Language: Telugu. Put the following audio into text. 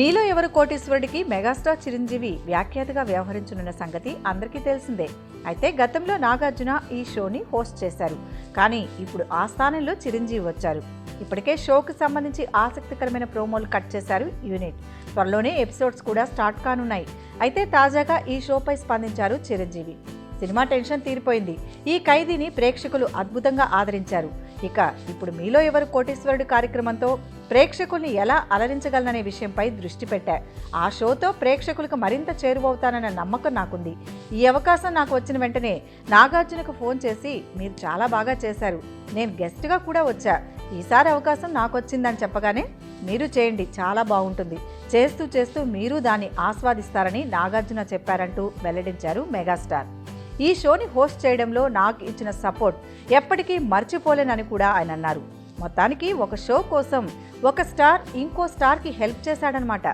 మీలో ఎవరు కోటీశ్వరుడికి మెగాస్టార్ చిరంజీవి వ్యాఖ్యాతగా వ్యవహరించనున్న సంగతి అందరికీ తెలిసిందే. అయితే గతంలో నాగార్జున ఈ షోని హోస్ట్ చేశారు. కానీ ఇప్పుడు ఆ స్థానంలో చిరంజీవి వచ్చారు. ఇప్పటికే షోకి సంబంధించి ఆసక్తికరమైన ప్రోమోలు కట్ చేశారు యూనిట్. త్వరలోనే ఎపిసోడ్స్ కూడా స్టార్ట్ కానున్నాయి. అయితే తాజాగా ఈ షోపై స్పందించారు చిరంజీవి. సినిమా టెన్షన్ తీరిపోయింది. ఈ ఖైదీని ప్రేక్షకులు అద్భుతంగా ఆదరించారు. ఇక ఇప్పుడు మీలో ఎవరు కోటీశ్వరుడు కార్యక్రమంతో ప్రేక్షకుల్ని ఎలా అలరించగలననే విషయంపై దృష్టి పెట్టా. ఆ షోతో ప్రేక్షకులకు మరింత చేరువవుతానన్న నమ్మకం నాకుంది. ఈ అవకాశం నాకు వచ్చిన వెంటనే నాగార్జునకు ఫోన్ చేసి, మీరు చాలా బాగా చేశారు, నేను గెస్ట్గా కూడా వచ్చా, ఈసారి అవకాశం నాకు వచ్చిందని చెప్పగానే, మీరు చేయండి, చాలా బాగుంటుంది, చేస్తూ చేస్తూ మీరు దాన్ని ఆస్వాదిస్తారని నాగార్జున చెప్పారంటూ వెల్లడించారు మెగాస్టార్. ఈ షోని హోస్ట్ చేయడంలో నాకు ఇచ్చిన సపోర్ట్ ఎప్పటికీ మర్చిపోలేనని కూడా ఆయన అన్నారు. మొత్తానికి ఒక షో కోసం ఒక స్టార్ ఇంకో స్టార్కి హెల్ప్ చేశాడనమాట.